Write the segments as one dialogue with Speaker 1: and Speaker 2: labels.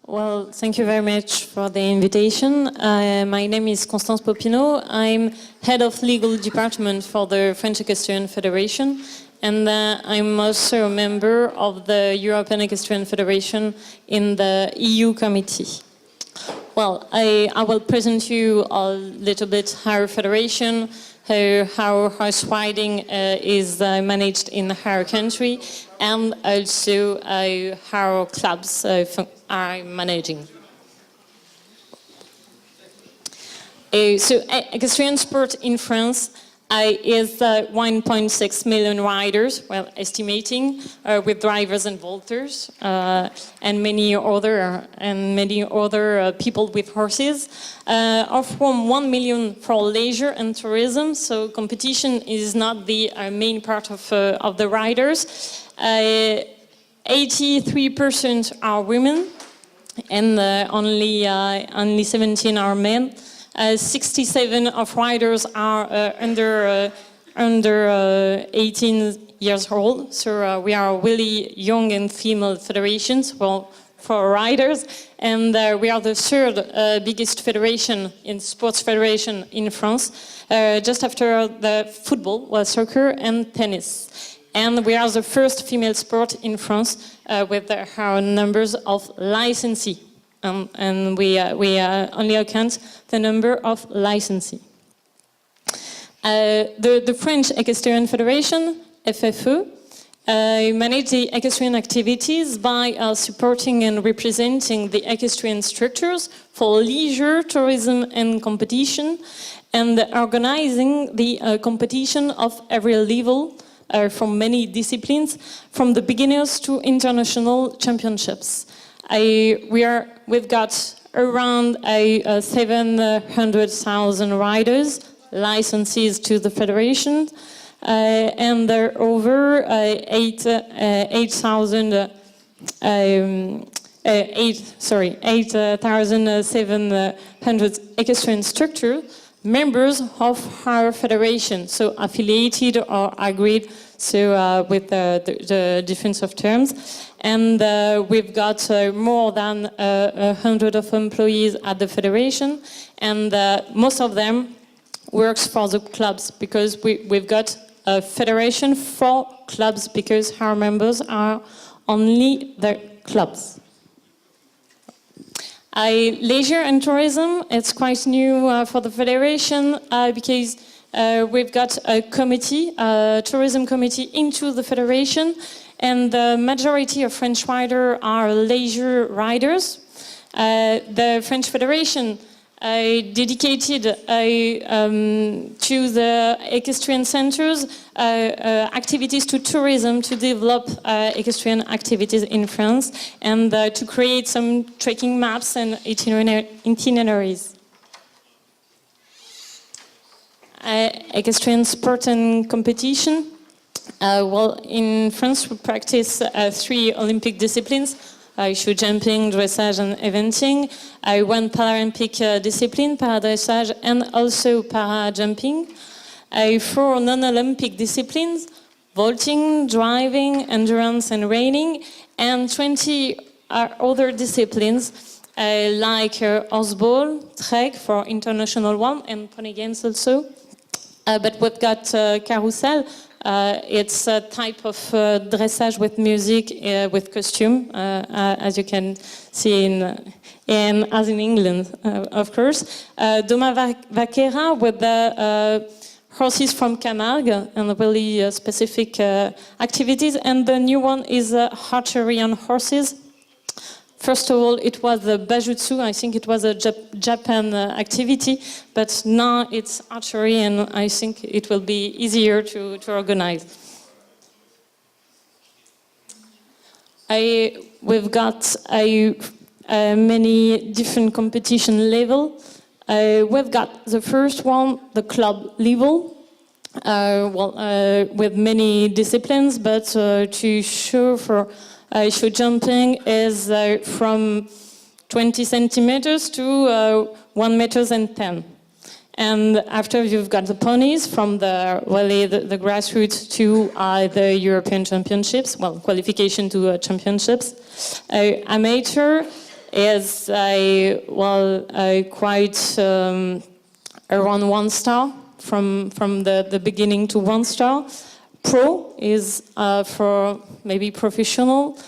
Speaker 1: Well, thank you very much for the invitation. My name is Constance Popineau. I'm head of legal department for the French Equestrian Federation, and I'm also a member of the European Equestrian Federation in the EU committee. Well, I will present you a little bit our federation, how horse riding is managed in our country, and also how clubs are managing. So equestrian sport in France is 1.6 million riders, well, estimating, with drivers and vaulters, and many other people with horses, of whom 1 million for leisure and tourism. So competition is not the main part of the riders. 83% are women, and only 17 are men. 67 of riders are under 18 years old, so we are really young and female federations for riders, and we are the third biggest federation in sports federation in France, just after the football, well, soccer and tennis. And we are the first female sport in France with our numbers of licensees. And we only account the number of licensee. The French Equestrian Federation, FFE, manage the equestrian activities by supporting and representing the equestrian structures for leisure, tourism and competition, and organizing the competition of every level from many disciplines, from the beginners to international championships. We've got around 700,000 riders, licenses to the federation, and there are over 8,700 equestrian structure members of our federation, so affiliated or agreed, so with the difference of terms. And we've got more than 100 of employees at the federation, and most of them works for the clubs, because we've got a federation for clubs, because our members are only the clubs. Leisure and tourism, it's quite new for the federation, because we've got a committee, a tourism committee into the federation, and the majority of French riders are leisure riders. The French Federation dedicated to the equestrian centers activities to tourism to develop equestrian activities in France, and to create some trekking maps and itineraries. Equestrian sport and competition. Well, in France we practice 3 Olympic disciplines: show jumping, dressage and eventing. 1 Paralympic discipline, para-dressage and also para-jumping. 4 non-Olympic disciplines: vaulting, driving, endurance and reining, and 20 other disciplines like horseball, trek for international one, and pony games also. But we've got carousel. It's a type of dressage with music, with costume, as you can see as in England, of course. Doma Vaquera with the horses from Camargue, and really specific activities. And the new one is archery on horses. First of all, it was the Bajutsu. I think it was a Japan activity, but now it's archery, and I think it will be easier to organize. We've got many different competition levels. We've got the first one, the club level, with many disciplines, but to show for show jumping is from 20 centimeters to 1 meter and 10. And after you've got the ponies from the grassroots to the European Championships, well, qualification to championships. Amateur, is quite around 1 star from the beginning to 1 star. Pro is for maybe professional,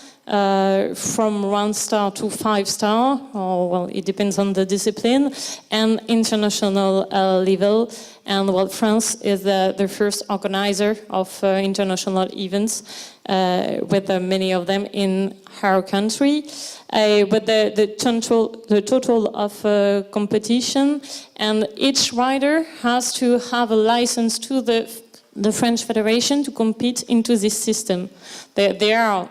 Speaker 1: from 1 star to 5 star, or well, it depends on the discipline, and international level. And well, France is the first organizer of international events, with many of them in our country. But the total of competition, and each rider has to have a license to the French Federation to compete into this system. There are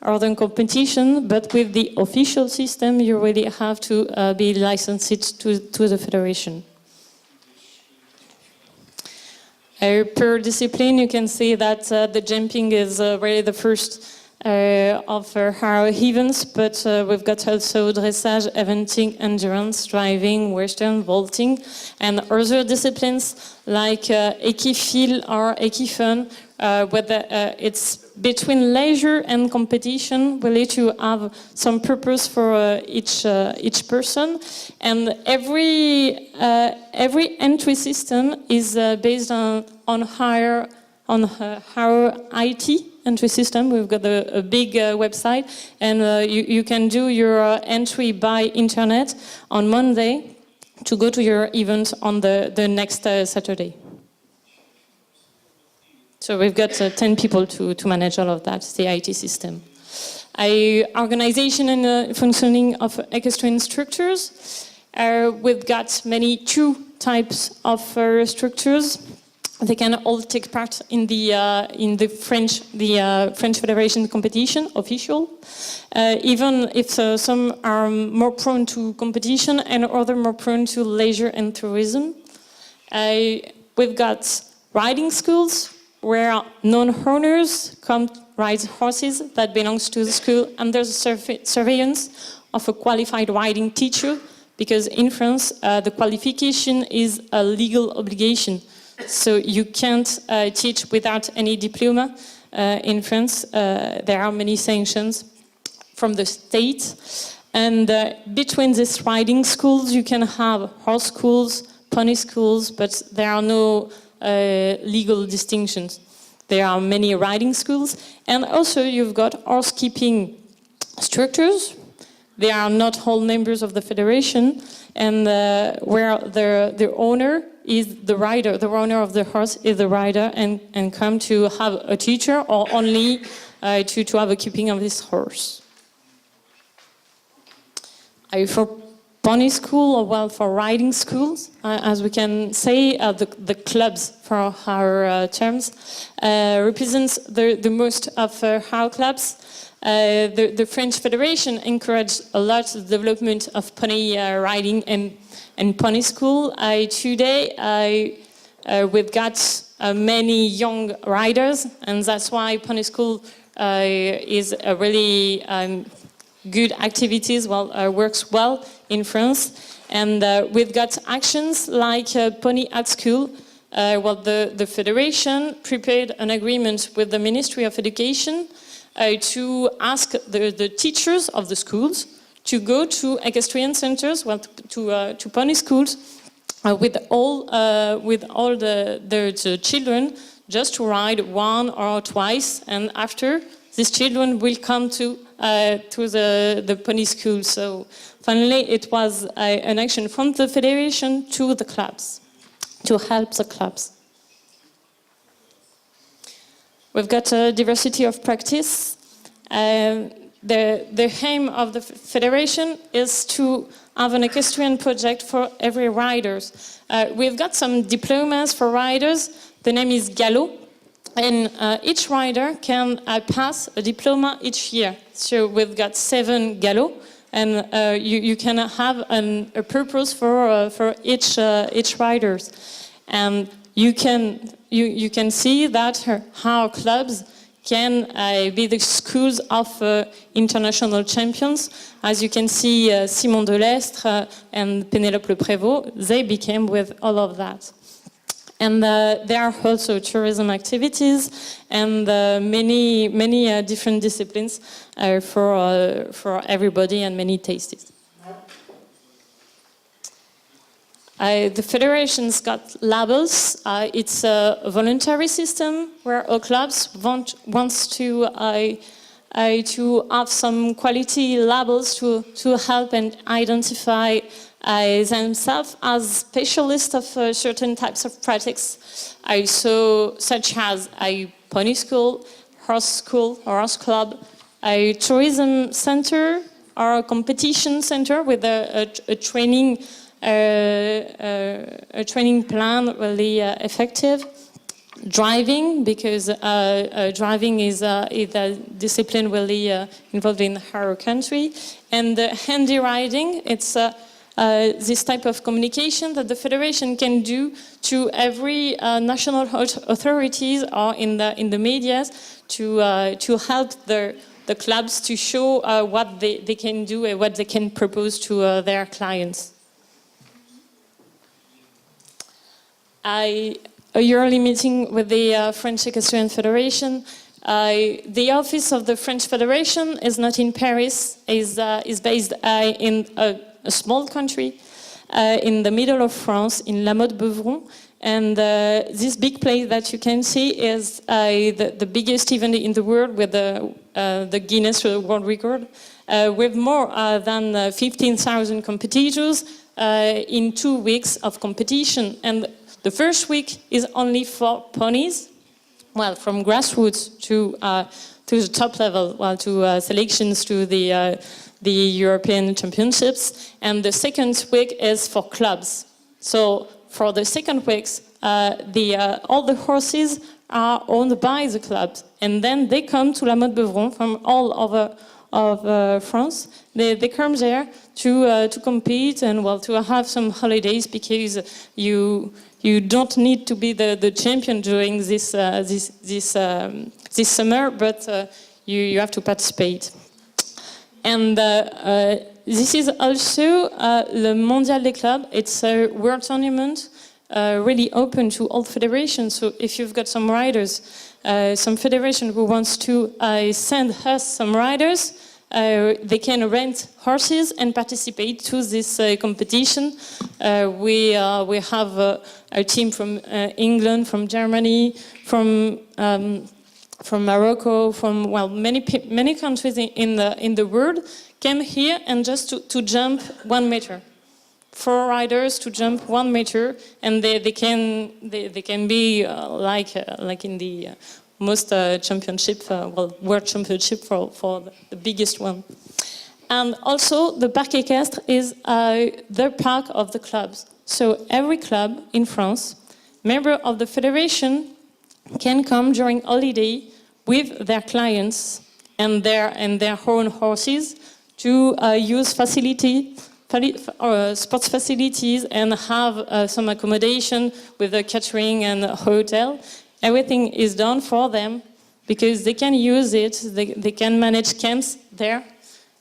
Speaker 1: other competition, but with the official system, you really have to be licensed to the federation. Per discipline, you can see that the jumping is really the first of our events, but we've got also dressage, eventing, endurance, driving, western, vaulting, and other disciplines like équifile or équifun, it's between leisure and competition, really to have some purpose for each person. And every entry system is based on our IT entry system. We've got a big website, and you can do your entry by internet on Monday to go to your event on the next Saturday. So we've got 10 people to manage all of that, the IT system. Organization and functioning of equestrian structures. We've got two types of structures. They can all take part in the French Federation competition, official. Even if some are more prone to competition and others more prone to leisure and tourism. We've got riding schools, where non-owners come ride horses that belongs to the school under the surveillance of a qualified riding teacher, because in France the qualification is a legal obligation. So you can't teach without any diploma. In France there are many sanctions from the state, and between these riding schools you can have horse schools, pony schools, but there are no legal distinctions. There are many riding schools, and also you've got horsekeeping structures. They are not all members of the federation, and where the owner is the rider, the owner of the horse is the rider, and come to have a teacher or only to have a keeping of this horse. For pony school, or well, for riding schools, as we can say, the clubs for our terms represents the most of our clubs. The French Federation encouraged a lot the development of pony riding and pony school. Today we've got many young riders, and that's why pony school is a really good activities, works well in France. And we've got actions like Pony at School. The Federation prepared an agreement with the Ministry of Education to ask the teachers of the schools to go to equestrian centers, to pony schools, with all the children, just to ride 1 or twice, and after these children will come to the pony school. So finally it was an action from the federation to the clubs, to help the clubs. We've got a diversity of practice. The aim of the federation is to have an equestrian project for every riders. We've got some diplomas for riders. The name is Galop. And each rider can pass a diploma each year. So we've got 7 Galop, and you can have a purpose for each riders. And you can see that how clubs can be the schools of international champions. As you can see, Simon Delestre and Pénélope Le Prévost, they became with all of that. And there are also tourism activities and many different disciplines for everybody and many tastes. The federation's got labels. It's a voluntary system where all clubs wants to have some quality labels to help and identify themselves as specialists of certain types of practice. Such as a pony school, horse club, a tourism center, or a competition center with a training plan really effective. Driving, because driving is a discipline really involved in our country. And handy riding, it's this type of communication that the federation can do to every national authorities or in the media to help the clubs to show what they can do and what they can propose to their clients. A yearly meeting with the French Equestrian Federation. The office of the French Federation is not in Paris, is based in a small country in the middle of France, in La Motte-Beuvron. And this big place that you can see is the biggest event in the world with the Guinness World Record, with more than 15,000 competitors in 2 weeks of competition. And the first week is only for ponies, well, from grassroots to the top level, well, to selections to the European Championships, and the second week is for clubs. So for the second weeks, all the horses are owned by the clubs, and then they come to La Motte-Beuvron from all over of France. They come there to compete and well to have some holidays, because you don't need to be the champion during this summer, but you have to participate. And this is also the Mondial des Clubs. It's a world tournament really open to all federations. So if you've got some riders, some federation who wants to send us some riders, they can rent horses and participate to this competition. We have a team from England, from Germany, from Morocco, from well many countries in the world came here and just to jump 1 meter. 4 riders to jump 1 meter, and they can be like in the most championship, world championship for the biggest one. And also the Parc Équestre is the park of the clubs. So every club in France, member of the federation, can come during holiday with their clients and their own horses to use sports facilities and have some accommodation with a catering and a hotel. Everything is done for them because they can use it, they can manage camps there,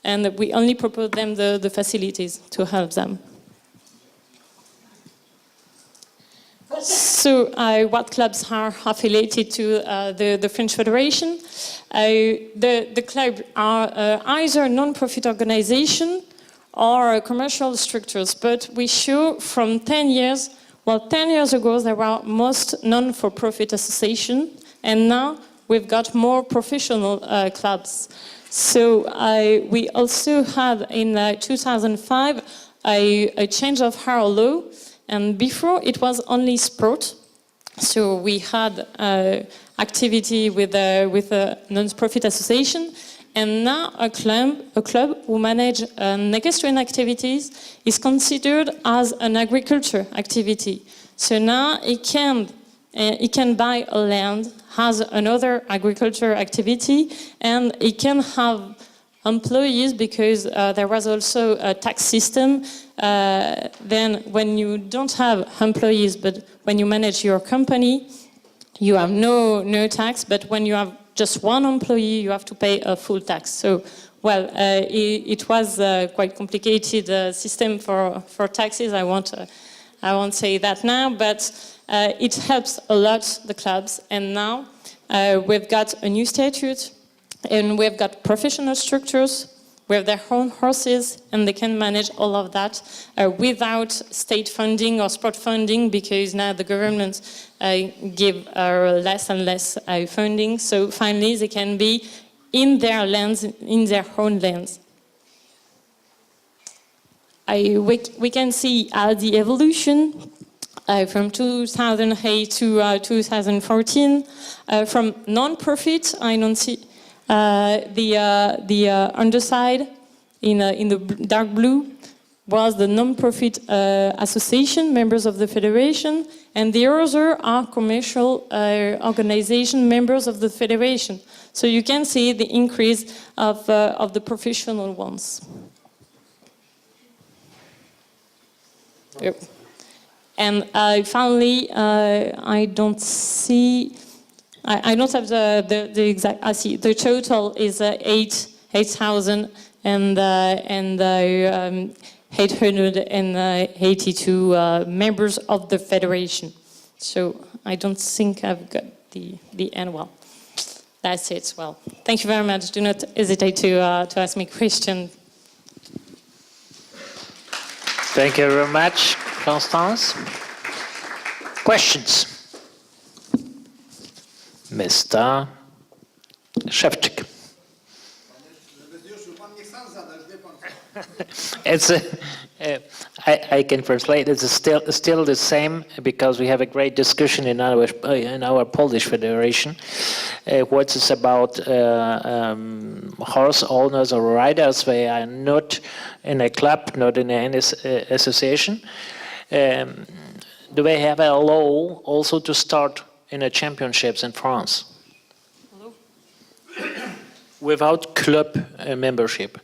Speaker 1: and we only propose them the facilities to help them. So what clubs are affiliated to the French Federation? The clubs are either non-profit organization or commercial structures, but we show from 10 years, well, 10 years ago there were most non-for-profit associations, and now we've got more professional clubs. So we also had in 2005 a change of our law, and before it was only sport. So we had activity with a non-profit association, and now a club who manage equestrian activities is considered as an agriculture activity. So now it can buy a land, has another agriculture activity, and it can have employees because there was also a tax system. Then when you don't have employees, but when you manage your company, you have no tax, but when you have just one employee, you have to pay a full tax. So, well, it was a quite complicated system for taxes. I won't I won't say that now, but it helps a lot the clubs. And now we've got a new statute, and we've got professional structures with their own horses, and they can manage all of that without state funding or sport funding, because now the government give less and less funding. So finally, they can be in their lands, in their own lands. We can see the evolution from 2008 to 2014. From non-profit, I don't see the underside in the dark blue was the non-profit association, members of the federation, and the other are commercial organization, members of the federation. So you can see the increase of the professional ones. Yep. And finally, I don't see. I don't have the exact. I see the total is 8,000 and 882 members of the federation. So I don't think I've got the end well. That's it. Well, thank you very much. Do not hesitate to ask me questions.
Speaker 2: Thank you very much, Constance. Questions? Mr. Szewczyk. It's I can translate. It's still the same, because we have a great discussion in our Polish Federation. What is about horse owners or riders? They are not in a club, not in any association. Do they have a law also to start in a championships in France?
Speaker 1: Hello?
Speaker 2: Without club membership?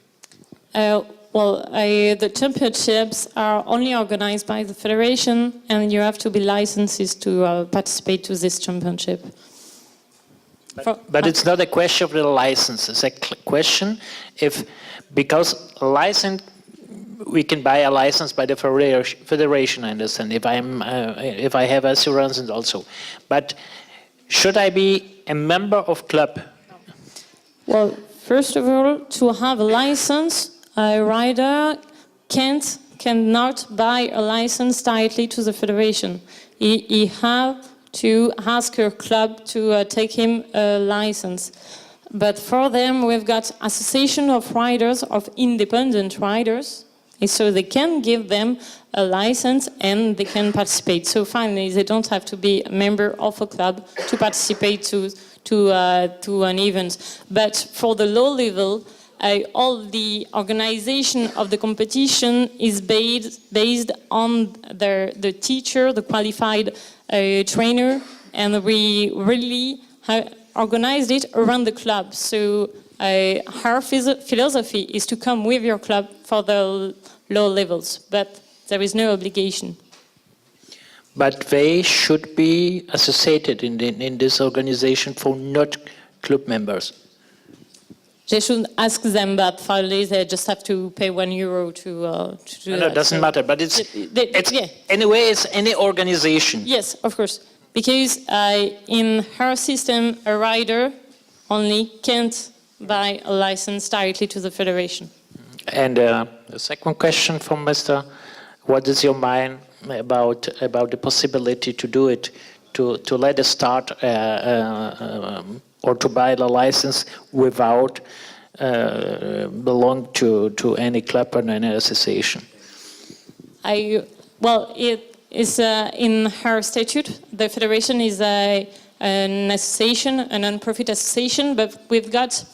Speaker 1: Well, the championships are only organized by the federation, and you have to be licensed to participate to this championship.
Speaker 2: But it's not a question of the license. It's a question because license, we can buy a license by the federation. I understand. If I have assurances also, but should I be a member of club?
Speaker 1: Well, first of all, to have a license, a rider cannot buy a license directly to the federation. He have to ask a club to take him a license. But for them, we've got association of riders, of independent riders, and so they can give them a license and they can participate. So finally, they don't have to be a member of a club to participate to an event. But for the low level, all the organization of the competition is based on the teacher, the qualified trainer, and we really organized it around the club. So our philosophy is to come with your club for the low levels, but there is no obligation.
Speaker 2: But they should be associated in this organization for not club members.
Speaker 1: They should ask them, but finally they just have to pay €1 to do that.
Speaker 2: No, it doesn't matter, but it's
Speaker 1: yeah.
Speaker 2: Anyway, it's any organization.
Speaker 1: Yes, of course, because in her system, a rider only can't buy a license directly to the federation.
Speaker 2: And the second question from Mr. What is your mind about the possibility to do it, to let us start or to buy the license without belong to any club or any association?
Speaker 1: Well, it is in her statute. The federation is an association, a non-profit association, but we've got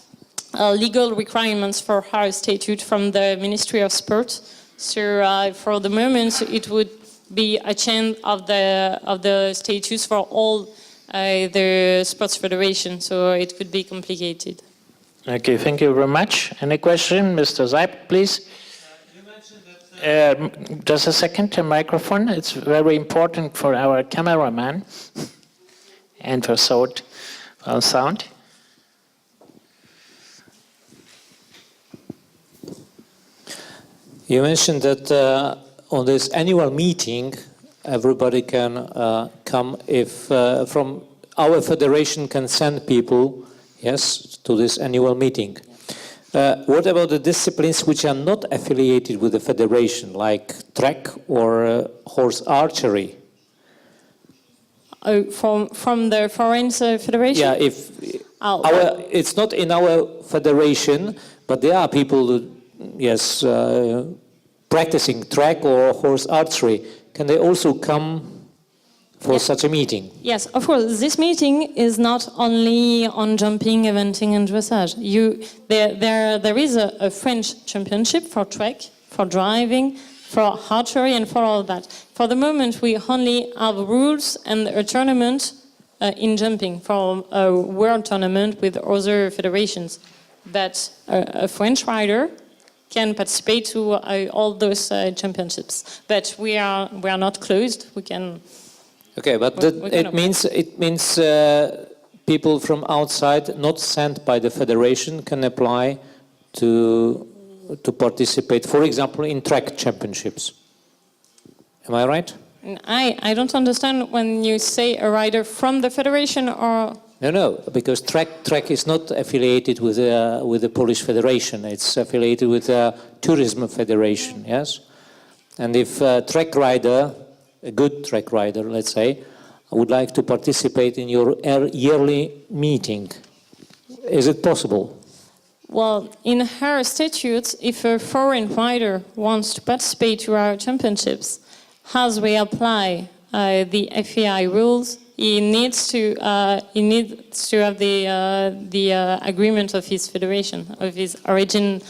Speaker 1: legal requirements for our statute from the Ministry of Sport. So for the moment, it would be a change of the statutes for all the sports federation, so it could be complicated.
Speaker 2: Okay, thank you very much. Any question? Mr. Zeib, please.
Speaker 3: You mentioned that...
Speaker 2: just a second, the microphone. It's very important for our cameraman and for sound.
Speaker 3: You mentioned that on this annual meeting,
Speaker 4: everybody can come if from our federation can send people, yes, to this annual meeting. What about the disciplines which are not affiliated with the federation, like track or horse archery?
Speaker 1: From the foreign federation?
Speaker 4: Yeah, it's not in our federation, but there are people, yes, practicing track or horse archery. Can they also come for such a meeting?
Speaker 1: Yes, of course. This meeting is not only on jumping, eventing, and dressage. There is a French championship for track, for driving, for archery, and for all that. For the moment, we only have rules and a tournament in jumping for a world tournament with other federations. But a French rider can participate to all those championships. But we are not closed. We can.
Speaker 4: Okay, but it means people from outside, not sent by the federation, can apply to participate, for example, in track championships. Am I right?
Speaker 1: I don't understand when you say a rider from the federation or.
Speaker 4: No, because track is not affiliated with the Polish Federation. It's affiliated with the Tourism Federation. Yes, and if a track rider, a good track rider, let's say, would like to participate in your yearly meeting, is it possible?
Speaker 1: Well, in her statutes, if a foreign rider wants to participate to our championships, as we apply the FAI rules, he needs to have the agreement of his federation, of his origin,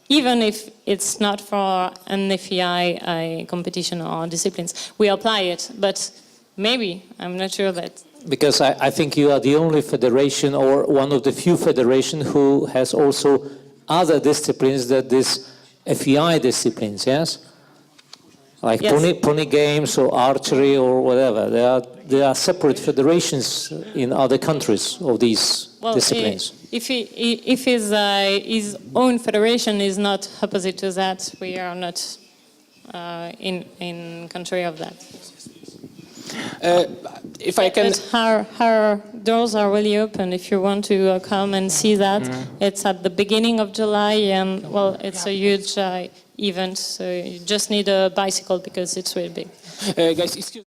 Speaker 1: even if it's not for an FAI competition or disciplines. We apply it, but maybe, I'm not sure that.
Speaker 4: Because I think you are the only federation or one of the few federations who has also other disciplines than these FEI disciplines, yes? Like
Speaker 1: yes.
Speaker 4: pony games or archery or whatever. There are separate federations in other countries of these disciplines.
Speaker 1: If his own federation is not opposite to that, we are not in contrary of that.
Speaker 5: If I can...
Speaker 1: But her doors are really open. If you want to come and see that, it's at the beginning of July, and well, it's a huge event. So you just need a bicycle because it's really big.
Speaker 5: Guys, excuse